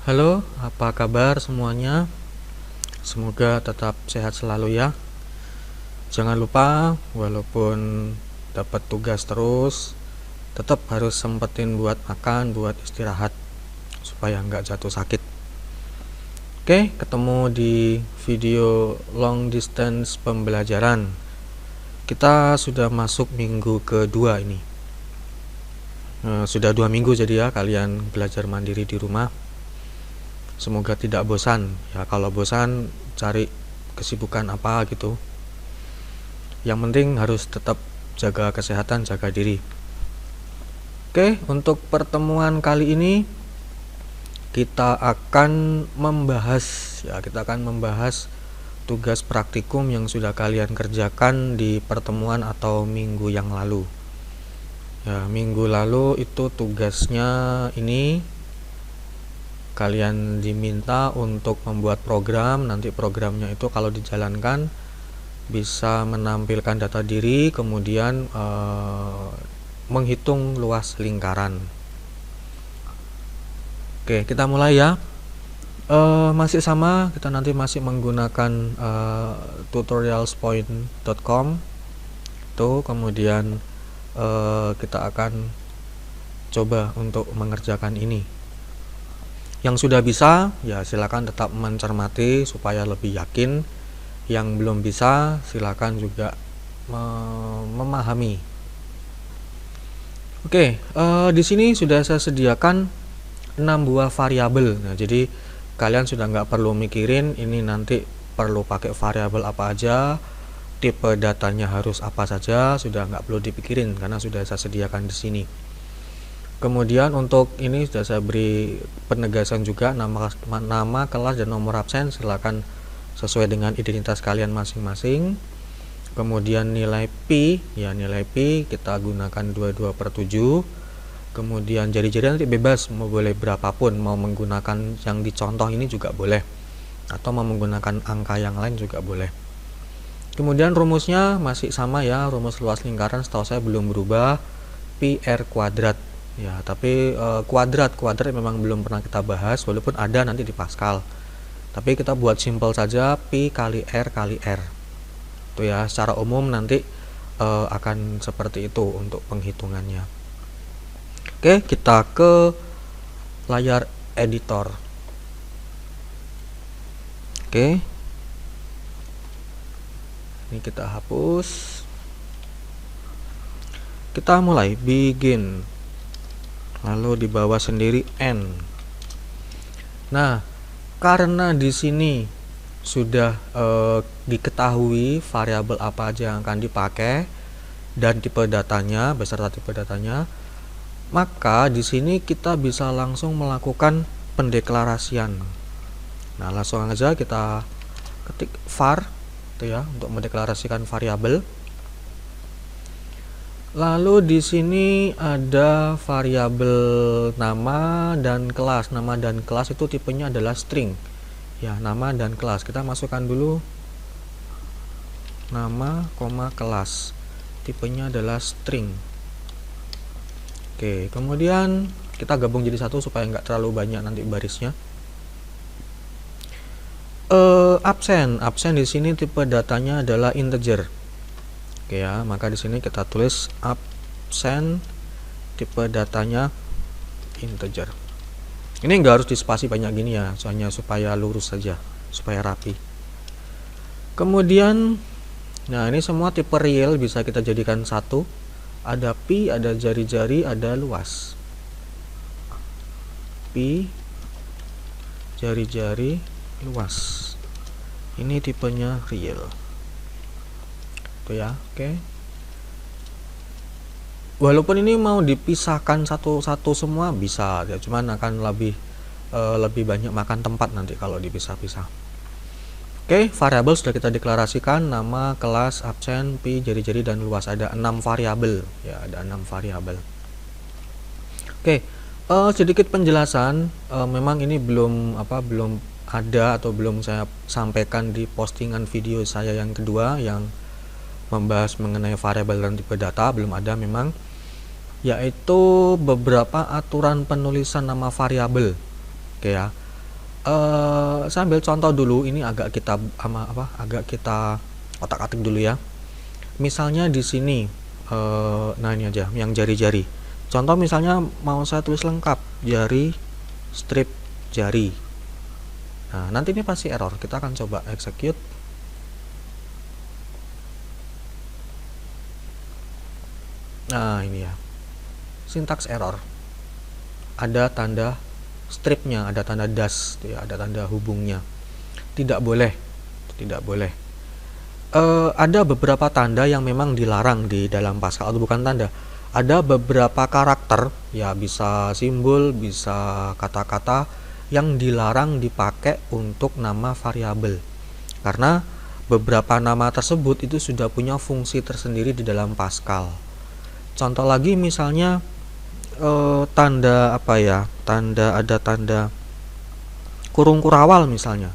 Halo, apa kabar semuanya? Semoga tetap sehat selalu ya. Jangan lupa, walaupun dapat tugas terus, tetap harus sempetin buat makan, buat istirahat, supaya nggak jatuh sakit. Oke, ketemu di video long distance pembelajaran. Kita sudah masuk minggu kedua ini. Sudah 2 minggu jadi ya kalian belajar mandiri di rumah. Semoga tidak bosan ya. Kalau bosan cari kesibukan apa gitu. Yang penting harus tetap jaga kesehatan, jaga diri. Oke, untuk pertemuan kali ini kita akan membahas tugas praktikum yang sudah kalian kerjakan di pertemuan atau minggu yang lalu. Ya, minggu lalu itu tugasnya ini kalian diminta untuk membuat program. Nanti programnya itu kalau dijalankan bisa menampilkan data diri, kemudian menghitung luas lingkaran. Oke, kita mulai ya. Masih sama, kita nanti masih menggunakan tutorialspoint.com tuh, kemudian kita akan coba untuk mengerjakan ini. Yang sudah bisa ya silakan tetap mencermati supaya lebih yakin. Yang belum bisa silakan juga memahami. Oke, di sini sudah saya sediakan 6 buah variabel. Nah, jadi kalian sudah nggak perlu mikirin ini nanti perlu pakai variabel apa aja, tipe datanya harus apa saja, sudah nggak perlu dipikirin karena sudah saya sediakan di sini. Kemudian untuk ini sudah saya beri penegasan juga, nama, kelas dan nomor absen silakan sesuai dengan identitas kalian masing-masing. Kemudian nilai pi, ya nilai pi kita gunakan 22/7. Kemudian jari-jari nanti bebas, mau boleh berapapun, mau menggunakan yang dicontoh ini juga boleh, atau mau menggunakan angka yang lain juga boleh. Kemudian rumusnya masih sama ya, rumus luas lingkaran setahu saya belum berubah, pi r kuadrat. Ya, tapi kuadrat memang belum pernah kita bahas, walaupun ada nanti di Pascal. Tapi kita buat simple saja, pi kali r kali r. Itu ya, secara umum nanti akan seperti itu untuk penghitungannya. Oke, kita ke layar editor. Oke. Ini kita hapus. Kita mulai, begin. Lalu di bawah sendiri n. Nah, karena di sini sudah diketahui variabel apa aja yang akan dipakai dan tipe datanya beserta tipe datanya, maka di sini kita bisa langsung melakukan pendeklarasian. Nah, langsung aja kita ketik var itu ya untuk mendeklarasikan variabel. Lalu di sini ada variabel nama dan kelas. Nama dan kelas itu tipenya adalah string. Ya, nama dan kelas. Kita masukkan dulu nama, kelas. Tipenya adalah string. Oke, kemudian kita gabung jadi satu supaya nggak terlalu banyak nanti barisnya. Absen di sini tipe datanya adalah integer. Oke ya, maka di sini kita tulis absen tipe datanya integer. Ini nggak harus dispasi banyak gini ya, soalnya supaya lurus saja, supaya rapi. Kemudian, nah ini semua tipe real bisa kita jadikan satu. Ada pi, ada jari-jari, ada luas. Pi, jari-jari, luas. Ini tipenya real. Ya, oke. Walaupun ini mau dipisahkan satu-satu semua bisa ya, cuman akan lebih banyak makan tempat nanti kalau dipisah-pisah. Oke, variabel sudah kita deklarasikan, nama, kelas, absen, pi, jari-jari dan luas. Ada 6 variabel ya, ada 6 variabel. Oke, sedikit penjelasan, memang ini belum ada atau belum saya sampaikan di postingan video saya yang kedua yang membahas mengenai variabel dan tipe data, belum ada memang, yaitu beberapa aturan penulisan nama variabel. Oke ya, Saya ambil contoh dulu, ini agak kita otak-atik dulu ya. Misalnya di sini, nah ini aja yang jari-jari. Contoh misalnya mau saya tulis lengkap jari strip jari. Nah, nanti ini pasti error. Kita akan coba execute. Nah, ini ya. Sintaks error. Ada tanda stripnya, ada tanda dash, ya, ada tanda hubungnya. Tidak boleh. Tidak boleh. Ada beberapa tanda yang memang dilarang di dalam Pascal, atau bukan tanda. Ada beberapa karakter, ya bisa simbol, bisa kata-kata yang dilarang dipakai untuk nama variabel. Karena beberapa nama tersebut itu sudah punya fungsi tersendiri di dalam Pascal. Contoh lagi misalnya tanda apa ya? Ada tanda kurung kurawal misalnya.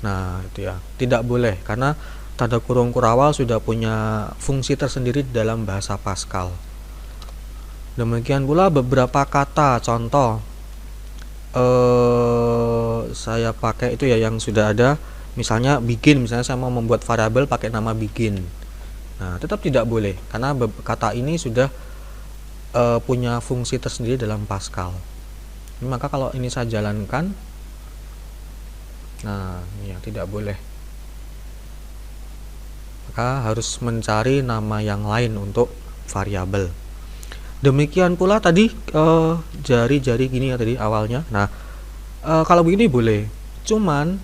Nah, itu ya. Tidak boleh karena tanda kurung kurawal sudah punya fungsi tersendiri di dalam bahasa Pascal. Demikian pula beberapa kata contoh saya pakai itu ya yang sudah ada, misalnya begin, misalnya saya mau membuat variabel pakai nama begin. Nah, tetap tidak boleh karena kata ini sudah punya fungsi tersendiri dalam Pascal. Maka kalau ini saya jalankan, nah ini ya tidak boleh. Maka harus mencari nama yang lain untuk variabel. Demikian pula tadi jari-jari gini ya tadi awalnya. Nah, kalau begini boleh. Cuman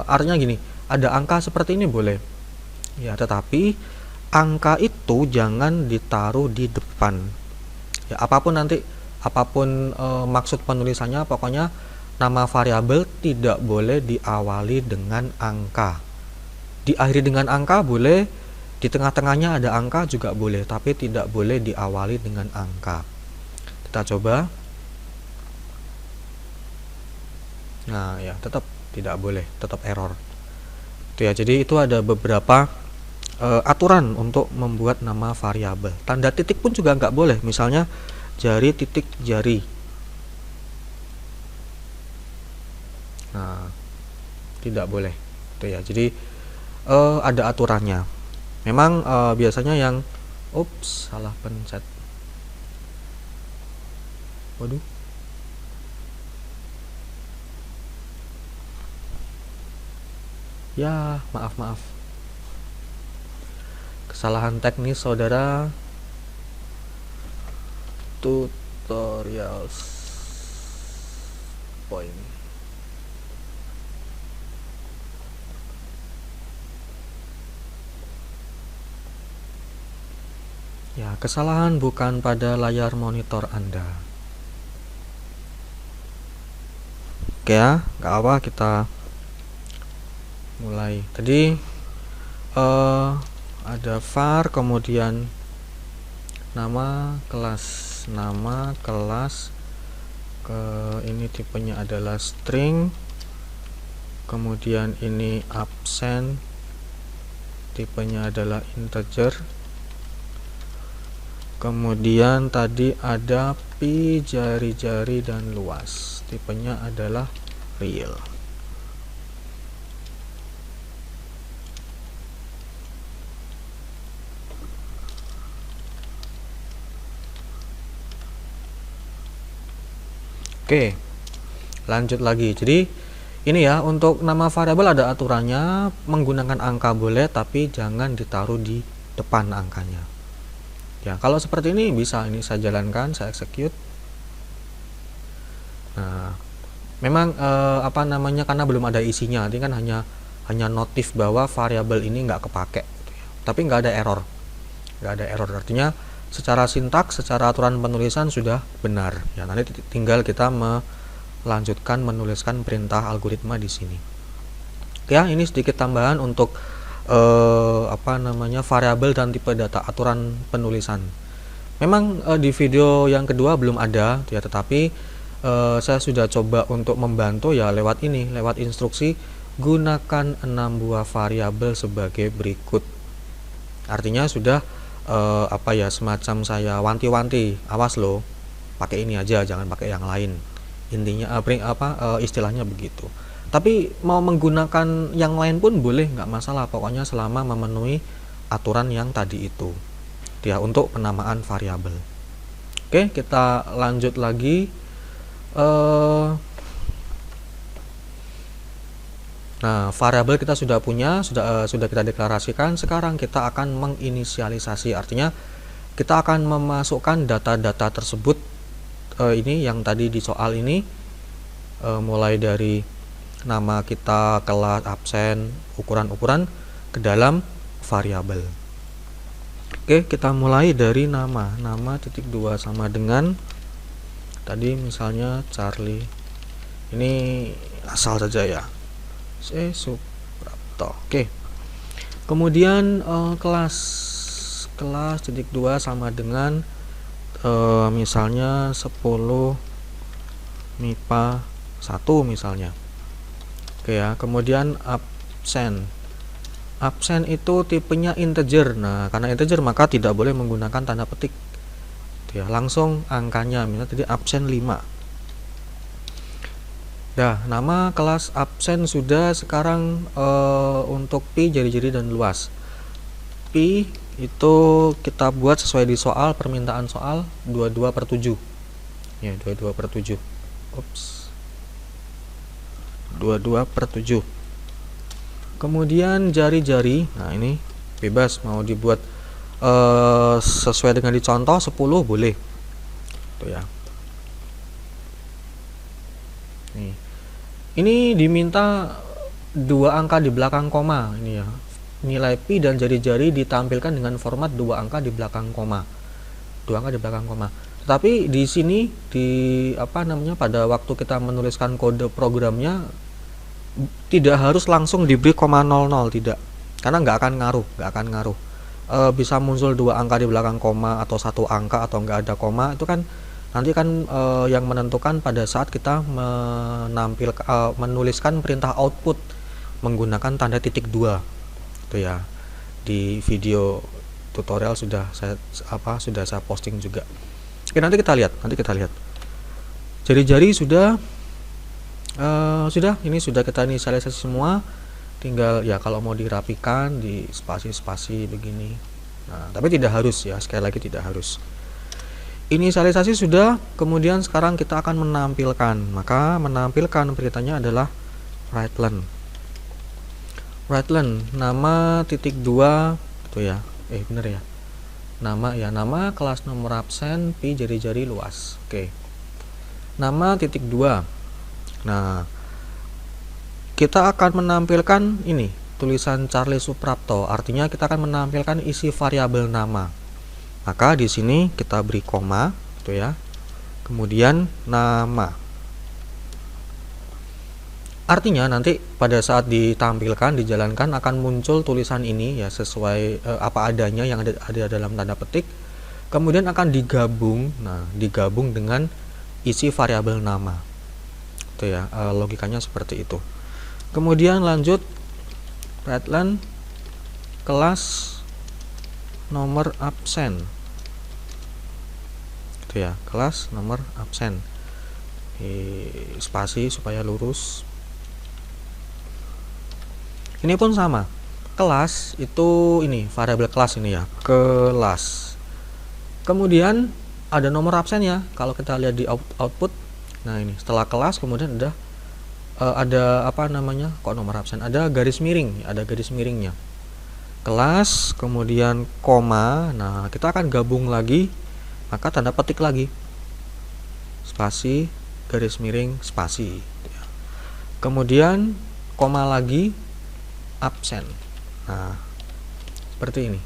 artinya gini, ada angka seperti ini boleh. Ya, tetapi angka itu jangan ditaruh di depan. Ya, apapun maksud penulisannya, pokoknya nama variabel tidak boleh diawali dengan angka. Diakhiri dengan angka boleh, di tengah-tengahnya ada angka juga boleh, tapi tidak boleh diawali dengan angka. Kita coba. Nah, ya tetap tidak boleh, tetap error. Itu ya, jadi itu ada beberapa aturan untuk membuat nama variabel. Tanda titik pun juga nggak boleh, misalnya jari titik jari. Nah, tidak boleh. Itu ya, jadi ada aturannya. Memang biasanya yang salah pencet. Waduh. Ya, maaf. Kesalahan teknis saudara. Tutorials point. Ya, kesalahan bukan pada layar monitor Anda. Oke ya, nggak apa, kita mulai. Tadi ada var, kemudian nama kelas, ini tipenya adalah string, kemudian ini absen, tipenya adalah integer. Kemudian tadi ada pi, jari-jari dan luas, tipenya adalah real. Oke, lanjut lagi. Jadi ini ya, untuk nama variabel ada aturannya, menggunakan angka boleh tapi jangan ditaruh di depan angkanya. Ya, kalau seperti ini bisa, ini saya jalankan, saya execute. Nah, memang karena belum ada isinya, ini kan hanya notif bahwa variabel ini nggak kepake, tapi nggak ada error, artinya secara sintaks, secara aturan penulisan sudah benar. Ya, nanti tinggal kita melanjutkan menuliskan perintah algoritma di sini. Ya, ini sedikit tambahan untuk variabel dan tipe data, aturan penulisan. Memang di video yang kedua belum ada ya, tetapi saya sudah coba untuk membantu ya lewat instruksi gunakan 6 buah variabel sebagai berikut. Artinya sudah semacam saya wanti-wanti, awas loh, pakai ini aja, jangan pakai yang lain. intinya istilahnya begitu. Tapi mau menggunakan yang lain pun boleh, nggak masalah, pokoknya selama memenuhi aturan yang tadi itu ya untuk penamaan variabel. Oke, kita lanjut lagi. Nah, variabel kita sudah punya, sudah kita deklarasikan. Sekarang kita akan menginisialisasi, artinya kita akan memasukkan data-data tersebut ini yang tadi di soal ini, mulai dari nama kita, kelas, absen, ukuran-ukuran ke dalam variabel. Oke, kita mulai dari nama. Nama titik 2 sama dengan tadi misalnya Charlie. Ini asal saja ya. Suprapto. Oke. Kemudian kelas titik 2 sama dengan misalnya 10 MIPA 1 misalnya. Oke ya. Kemudian absen. Absen itu tipenya integer. Nah, karena integer maka tidak boleh menggunakan tanda petik. Ya, langsung angkanya. Misalnya tadi absen 5. Nah, nama kelas absen sudah. Sekarang untuk pi, jari-jari dan luas. Pi itu kita buat sesuai di soal, permintaan soal 22/7. Ya, 22/7. Ups. 22/7. Kemudian jari-jari, nah ini bebas mau dibuat sesuai dengan dicontoh 10 boleh. Tuh ya. Nih. Ini diminta 2 angka di belakang koma ini ya. Nilai pi dan jari-jari ditampilkan dengan format 2 angka di belakang koma. 2 angka di belakang koma. Tetapi di sini pada waktu kita menuliskan kode programnya tidak harus langsung diberi koma 00, tidak, karena nggak akan ngaruh. Bisa muncul 2 angka di belakang koma atau 1 angka atau nggak ada koma, itu kan nanti kan yang menentukan pada saat kita menuliskan perintah output menggunakan tanda titik 2 itu ya. Di video tutorial sudah saya posting juga. Oke, nanti kita lihat jari-jari sudah ini sudah kita inisialisasi semua, tinggal ya kalau mau dirapikan di spasi-spasi begini. Nah, tapi tidak harus ya, sekali lagi tidak harus. Inisialisasi sudah, kemudian sekarang kita akan menampilkan. Maka menampilkan beritanya adalah write-len. Write-len nama titik 2 itu ya. Bener ya. Nama kelas nomor absen pi jari-jari luas. Oke. Nama titik 2. Nah, kita akan menampilkan ini tulisan Charlie Suprapto, artinya kita akan menampilkan isi variabel nama. Maka di sini kita beri koma, gitu ya. Kemudian nama. Artinya nanti pada saat ditampilkan, dijalankan akan muncul tulisan ini ya sesuai apa adanya yang ada dalam tanda petik. Kemudian akan digabung, digabung dengan isi variabel nama. Itu ya, logikanya seperti itu. Kemudian lanjut write-len kelas nomor absen. Itu ya, kelas nomor absen. Spasi supaya lurus. Ini pun sama. Kelas itu ini variabel kelas ini ya, kelas. Kemudian ada nomor absen ya. Kalau kita lihat di output. Nah, ini setelah kelas kemudian ada kok nomor absen, ada garis miring, ada garis miringnya. Kelas kemudian koma. Nah, kita akan gabung lagi, maka tanda petik lagi, spasi garis miring spasi. Kemudian koma lagi, absen. Nah, seperti ini.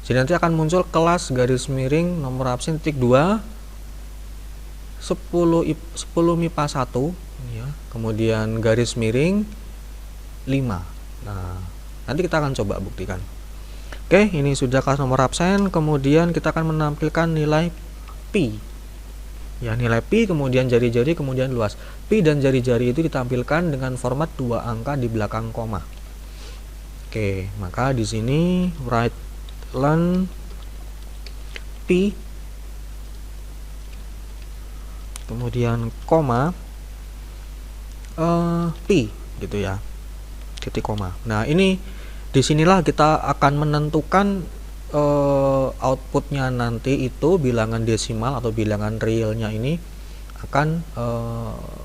Jadi nanti akan muncul kelas garis miring nomor absen titik 2 10 MIPA 1 ya, kemudian garis miring 5. Nah, nanti kita akan coba buktikan. Oke, ini sudah kelas nomor absen. Kemudian kita akan menampilkan nilai pi ya, nilai pi, kemudian jari-jari, kemudian luas. Pi dan jari-jari itu ditampilkan dengan format 2 angka di belakang koma. Oke, maka di sini write-len pi kemudian koma, pi gitu ya, titik koma. Nah ini disinilah kita akan menentukan outputnya nanti itu bilangan desimal atau bilangan realnya ini akan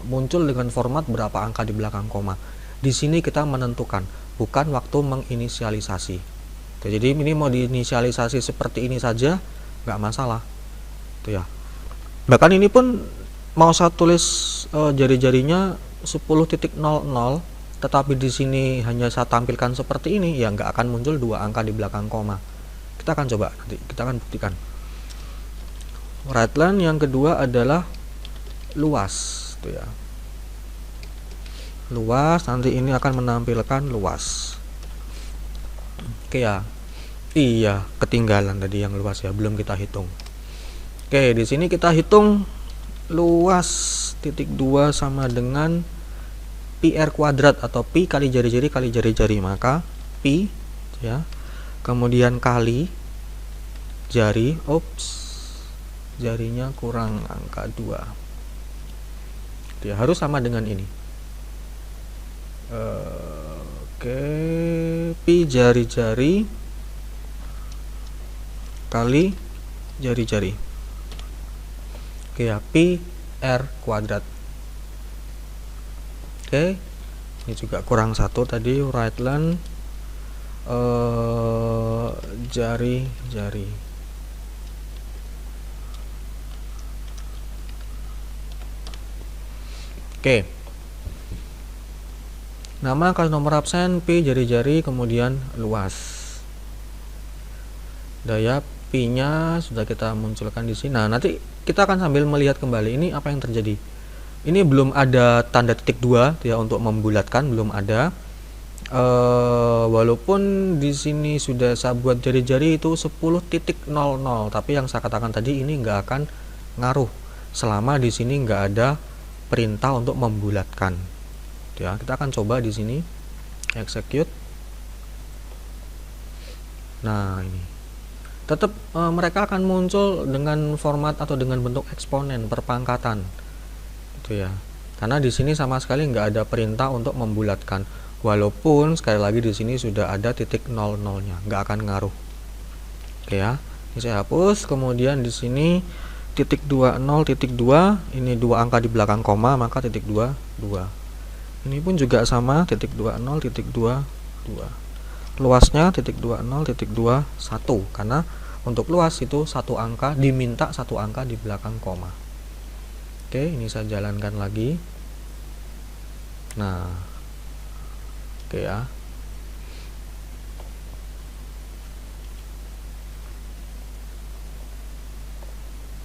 muncul dengan format berapa angka di belakang koma. Di sini kita menentukan, bukan waktu menginisialisasi. Jadi ini mau diinisialisasi seperti ini saja nggak masalah, tuh ya. Bahkan ini pun mau saya tulis jari-jarinya 10.00, tetapi di sini hanya saya tampilkan seperti ini, ya nggak akan muncul 2 angka di belakang koma. Kita akan coba nanti, kita akan buktikan. Rightline yang kedua adalah luas, tuh ya. Luas, nanti ini akan menampilkan luas. Oke ya. Iya, ketinggalan tadi yang luas ya, belum kita hitung. Oke, di sini kita hitung luas titik 2 sama dengan pi r kuadrat atau pi kali jari-jari kali jari-jari, maka pi ya. Kemudian kali jari, jarinya kurang angka 2. Ya, harus sama dengan ini. Oke, pi jari-jari kali jari-jari. Oke ya, pi r kuadrat. Oke, ini juga kurang 1 tadi, rightline jari-jari. Oke. Nama kasus nomor absen pi jari-jari kemudian luas. Daya pi-nya sudah kita munculkan di sini. Nah, nanti kita akan sambil melihat kembali ini apa yang terjadi. Ini belum ada tanda titik 2 ya untuk membulatkan, belum ada. Walaupun di sini sudah saya buat jari-jari itu 10.00, tapi yang saya katakan tadi ini nggak akan ngaruh selama di sini nggak ada perintah untuk membulatkan. Ya, kita akan coba di sini execute. Nah, ini tetap mereka akan muncul dengan format atau dengan bentuk eksponen perpangkatan, gitu ya. Karena di sini sama sekali nggak ada perintah untuk membulatkan. Walaupun sekali lagi di sini sudah ada titik 00-nya, nggak akan ngaruh. Oke ya, ini saya hapus. Kemudian di sini titik 20 titik 2, ini 2 angka di belakang koma, maka titik 2 2. Ini pun juga sama, titik 20 titik 2 2. Luasnya titik 20 titik 2 1, karena untuk luas itu 1 angka, diminta 1 angka di belakang koma. Oke, ini saya jalankan lagi. Nah, oke ya.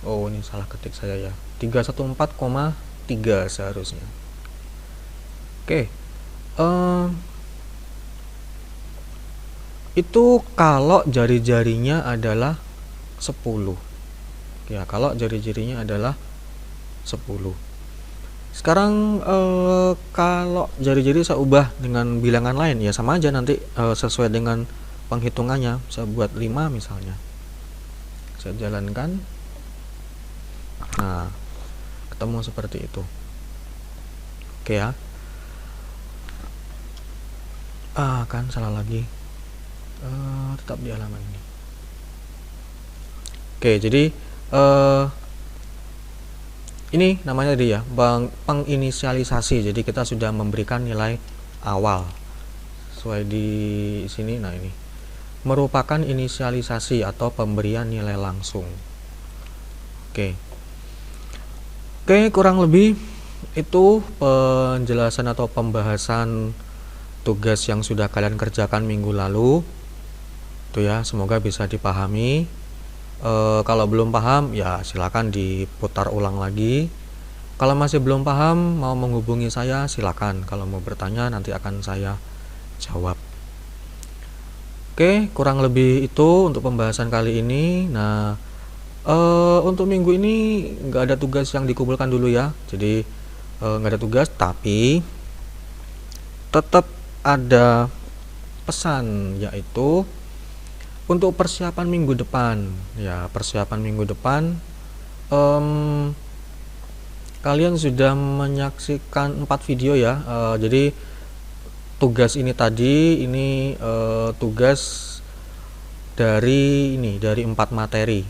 Oh, ini salah ketik saya ya. 314,3 seharusnya. Oke. Itu kalau jari-jarinya adalah 10. Ya, kalau jari-jarinya adalah 10. Sekarang kalau jari-jari saya ubah dengan bilangan lain, ya sama aja nanti sesuai dengan penghitungannya. Saya buat 5 misalnya. Saya jalankan. Nah, ketemu seperti itu. Oke ya. Kan salah lagi. Tetap di halaman ini. Oke, jadi ini namanya tadi ya, penginisialisasi. Jadi kita sudah memberikan nilai awal sesuai di sini. Nah, ini merupakan inisialisasi atau pemberian nilai langsung. Oke, kurang lebih itu penjelasan atau pembahasan tugas yang sudah kalian kerjakan minggu lalu. Tuh ya, semoga bisa dipahami. Kalau belum paham ya silakan diputar ulang lagi. Kalau masih belum paham, mau menghubungi saya silakan. Kalau mau bertanya nanti akan saya jawab. Oke, kurang lebih itu untuk pembahasan kali ini. Nah, untuk minggu ini nggak ada tugas yang dikumpulkan dulu ya. Jadi nggak ada tugas, tapi tetap ada pesan, yaitu untuk persiapan minggu depan. Ya, persiapan minggu depan kalian sudah menyaksikan 4 video ya. Jadi tugas ini tadi ini tugas dari 4 materi.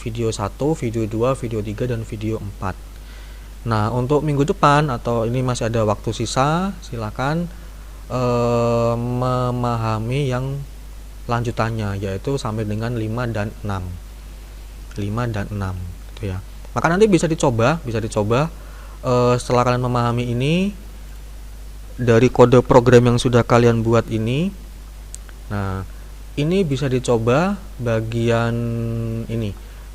Video 1, video 2, video 3 dan video 4. Nah, untuk minggu depan atau ini masih ada waktu sisa, silakan memahami yang lanjutannya, yaitu sampai dengan 5 dan 6 gitu ya. Maka nanti bisa dicoba setelah kalian memahami ini dari kode program yang sudah kalian buat ini. Nah, ini bisa dicoba bagian ini,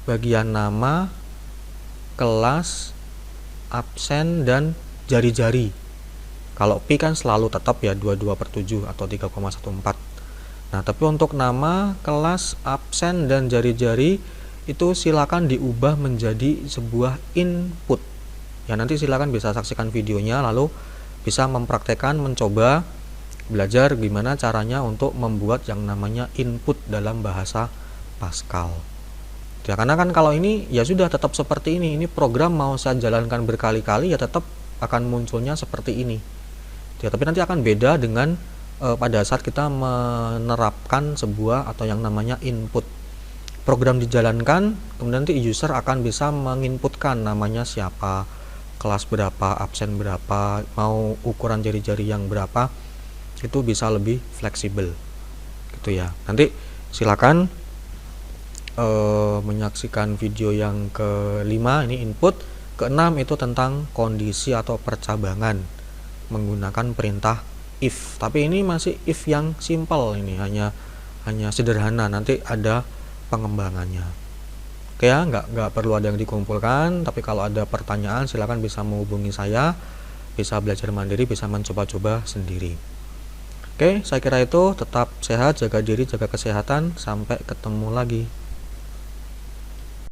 bagian nama, kelas, absen dan jari-jari. Kalau pi kan selalu tetap ya 22/7 atau 3,14. Nah, tapi untuk nama, kelas, absen dan jari-jari itu silakan diubah menjadi sebuah input. Ya, nanti silakan bisa saksikan videonya lalu bisa mempraktekkan, mencoba belajar gimana caranya untuk membuat yang namanya input dalam bahasa Pascal. Ya, karena kan kalau ini ya sudah tetap seperti ini program mau saya jalankan berkali-kali ya tetap akan munculnya seperti ini. Ya, tapi nanti akan beda dengan pada saat kita menerapkan sebuah atau yang namanya input. Program dijalankan, kemudian nanti user akan bisa menginputkan namanya siapa, kelas berapa, absen berapa, mau ukuran jari-jari yang berapa, itu bisa lebih fleksibel gitu ya. Nanti silakan menyaksikan video yang ke-5 ini input, ke-6 itu tentang kondisi atau percabangan menggunakan perintah if. Tapi ini masih if yang simple, ini hanya sederhana, nanti ada pengembangannya. Oke ya, nggak perlu ada yang dikumpulkan, tapi kalau ada pertanyaan silakan bisa menghubungi saya, bisa belajar mandiri, bisa mencoba-coba sendiri. Oke, saya kira itu. Tetap sehat, jaga diri, jaga kesehatan, sampai ketemu lagi.